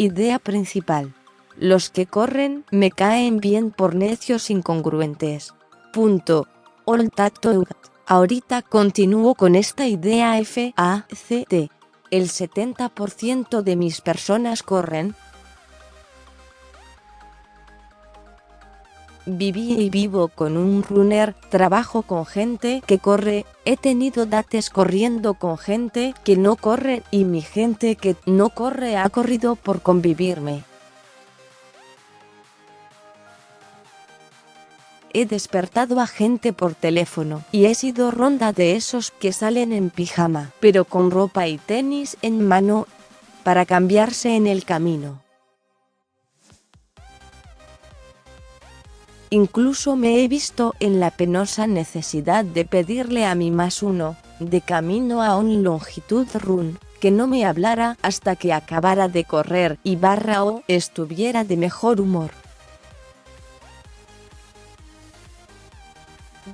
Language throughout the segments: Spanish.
Idea principal. Los que corren me caen bien por necios incongruentes. Punto. All that out. Ahorita continúo con esta idea FACT. El 70% de mis personas corren. Viví y vivo con un runner, trabajo con gente que corre, he tenido dates corriendo con gente que no corre y mi gente que no corre ha corrido por convivirme. He despertado a gente por teléfono y he sido ronda de esos que salen en pijama, pero con ropa y tenis en mano, para cambiarse en el camino. Incluso me he visto en la penosa necesidad de pedirle a mi +1, de camino a un longitud run, que no me hablara hasta que acabara de correr y o estuviera de mejor humor.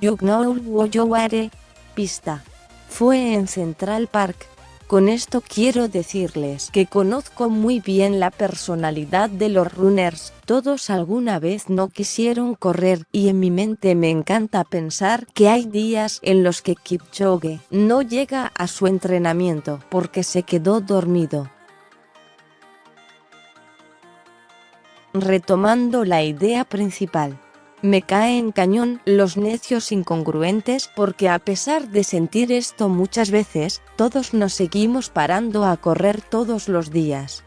You know what you are. Pista. Fue en Central Park. Con esto quiero decirles que conozco muy bien la personalidad de los runners, todos alguna vez no quisieron correr y en mi mente me encanta pensar que hay días en los que Kipchoge no llega a su entrenamiento porque se quedó dormido. Retomando la idea principal. Me caen cañón los necios incongruentes porque a pesar de sentir esto muchas veces, todos nos seguimos parando a correr todos los días.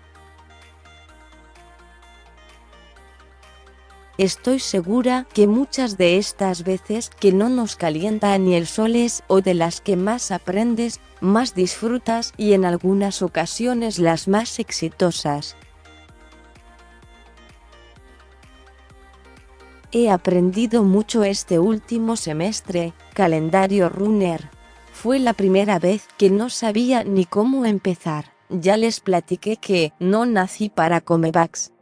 Estoy segura que muchas de estas veces que no nos calienta ni el sol es o de las que más aprendes, más disfrutas y en algunas ocasiones las más exitosas. He aprendido mucho este último semestre, calendario runner. Fue la primera vez que no sabía ni cómo empezar. Ya les platiqué que no nací para comebacks.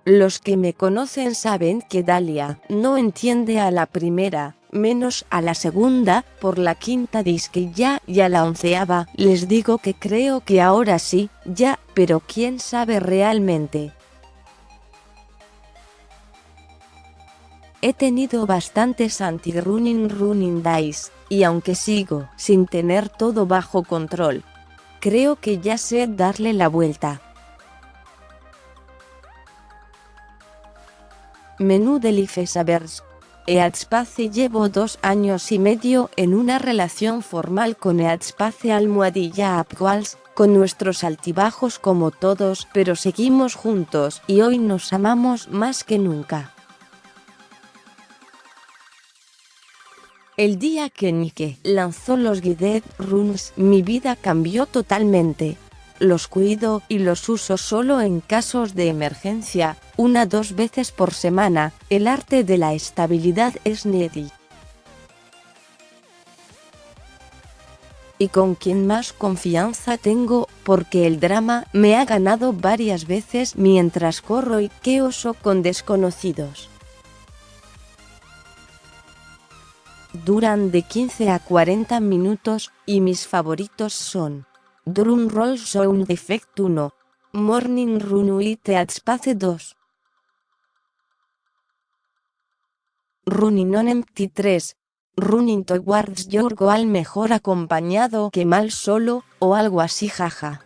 Los que me conocen saben que Dalia no entiende a la primera, menos a la segunda, por la quinta disque ya y a la 11ª. Les digo que creo que ahora sí, ya, pero quién sabe realmente. He tenido bastantes running days, y aunque sigo sin tener todo bajo control, creo que ya sé darle la vuelta. Menú del Ifesavers. Eatspace. Llevo 2 años y medio en una relación formal con Eatspace almohadilla Upwalls, con nuestros altibajos como todos, pero seguimos juntos y hoy nos amamos más que nunca. El día que Nike lanzó los Guided Runs, mi vida cambió totalmente. Los cuido y los uso solo en casos de emergencia, 1-2 veces por semana. El arte de la estabilidad es Nedi. Y con quien más confianza tengo, porque el drama me ha ganado varias veces mientras corro y que oso con desconocidos. Duran de 15 a 40 minutos, y mis favoritos son Drum Roll Sound Effect 1, Morning Run with Eatspace 2, Running on Empty 3, Running Towards Your Goal, mejor acompañado que mal solo, o algo así, jaja.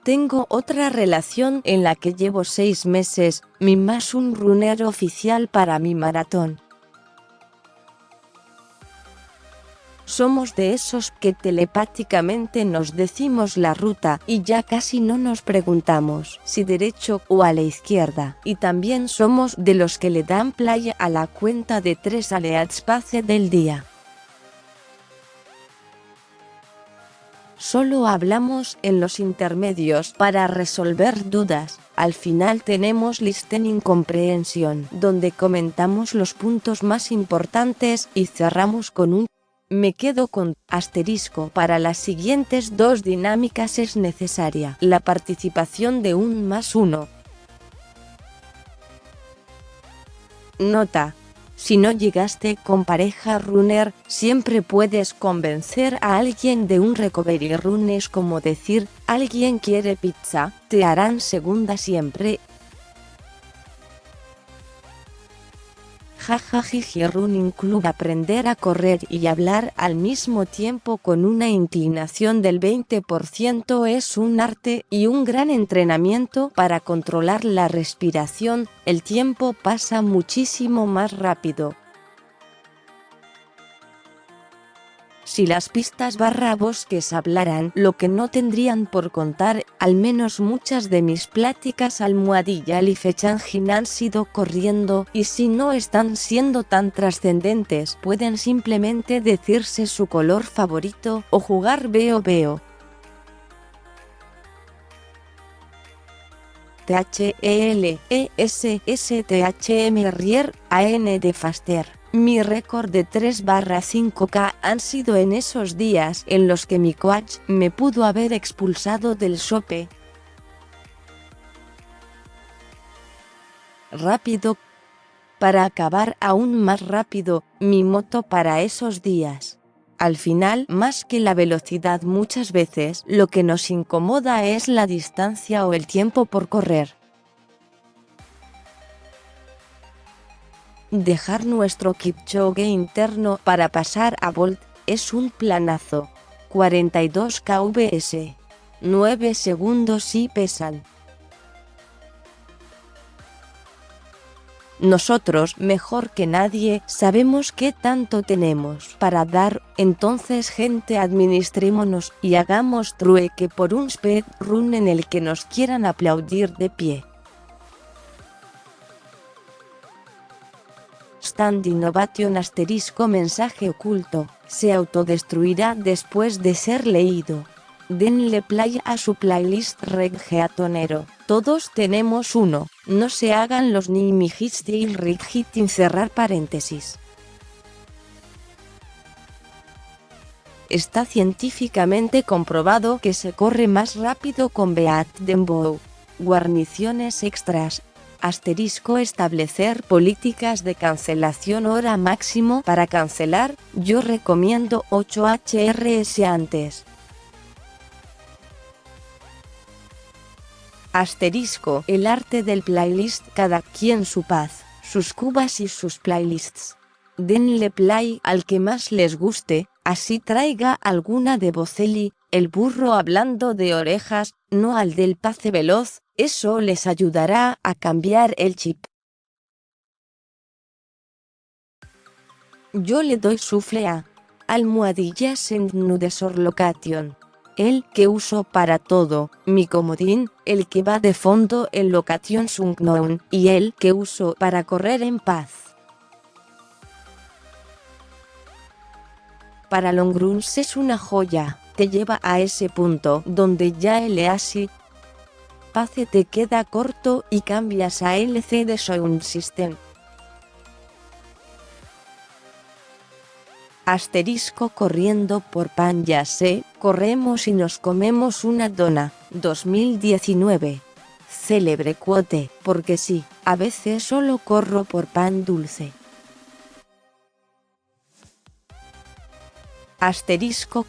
Tengo otra relación en la que llevo 6 meses, mi +1 runner oficial para mi maratón. Somos de esos que telepáticamente nos decimos la ruta y ya casi no nos preguntamos si derecho o a la izquierda. Y también somos de los que le dan play a la cuenta de 3 al Eatspace del día. Solo hablamos en los intermedios para resolver dudas. Al final tenemos listening comprehension, donde comentamos los puntos más importantes y cerramos con un me quedo con asterisco. Para las siguientes 2 dinámicas es necesaria la participación de un +1. Nota. Si no llegaste con pareja runner, siempre puedes convencer a alguien de un recovery run. Es como decir, alguien quiere pizza, te harán segunda siempre. Jajajiji Running Club. Aprender a correr y hablar al mismo tiempo con una inclinación del 20% es un arte y un gran entrenamiento para controlar la respiración. El tiempo pasa muchísimo más rápido. Si las pistas / bosques hablaran, lo que no tendrían por contar, al menos muchas de mis pláticas almohadilla Lifechangin han sido corriendo, y si no están siendo tan trascendentes, pueden simplemente decirse su color favorito, o jugar veo veo. THELESSTHM Rier, AN de Faster. Mi récord de 3/5K han sido en esos días en los que mi coach me pudo haber expulsado del shope. Rápido. Para acabar aún más rápido, mi moto para esos días. Al final, más que la velocidad muchas veces, lo que nos incomoda es la distancia o el tiempo por correr. Dejar nuestro Kipchoge interno para pasar a Bolt es un planazo. 42 kbs. 9 segundos y pesan. Nosotros, mejor que nadie, sabemos qué tanto tenemos para dar, entonces gente, administrémonos y hagamos trueque por un speed run en el que nos quieran aplaudir de pie. Stand Innovation * mensaje oculto, se autodestruirá después de ser leído. Denle play a su playlist reggaetonero. Todos tenemos uno, no se hagan los nimijis de Rigitin cerrar paréntesis. Está científicamente comprobado que se corre más rápido con Beat Dembow. Guarniciones extras. Establecer políticas de cancelación hora máximo para cancelar, yo recomiendo 8 HRS antes. El arte del playlist. Cada quien su paz, sus cubas y sus playlists. Denle play al que más les guste, así traiga alguna de Bocelli, el burro hablando de orejas, no al del pase veloz, eso les ayudará a cambiar el chip. Yo le doy sufle a almohadillas en Nudes Location. El que uso para todo, mi comodín, el que va de fondo en Location Unknown, y el que uso para correr en paz. Para longruns es una joya, te lleva a ese punto donde ya el EASI Pace te queda corto y cambias a LCD Sound System. Corriendo por pan ya sé, corremos y nos comemos una dona, 2019. Célebre quote, porque sí, a veces solo corro por pan dulce.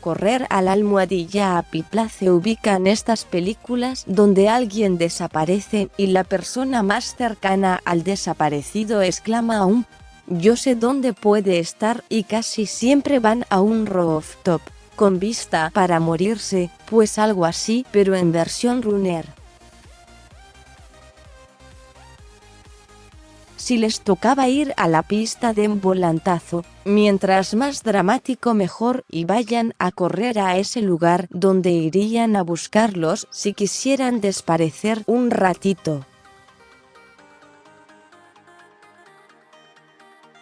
Correr a la almohadilla a Pipla. Se ubican estas películas donde alguien desaparece y la persona más cercana al desaparecido exclama aún, yo sé dónde puede estar, y casi siempre van a un rooftop, con vista para morirse, pues algo así, pero en versión runner. Si les tocaba ir a la pista de un volantazo, mientras más dramático mejor, y vayan a correr a ese lugar donde irían a buscarlos si quisieran desaparecer un ratito.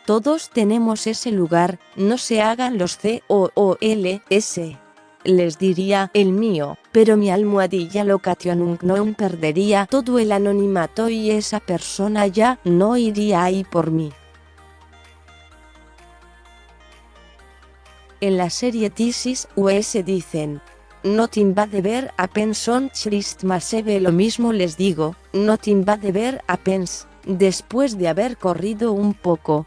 Todos tenemos ese lugar, no se hagan los COOLS. Les diría el mío, pero mi almohadilla Location Unknown perdería todo el anonimato y esa persona ya no iría ahí por mí. En la serie Thesis US dicen, nothing bad ever happens on Christmas Eve. Lo mismo les digo, nothing bad ever happens, después de haber corrido un poco.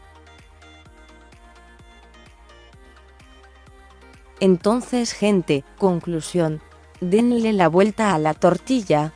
Entonces gente, conclusión, denle la vuelta a la tortilla,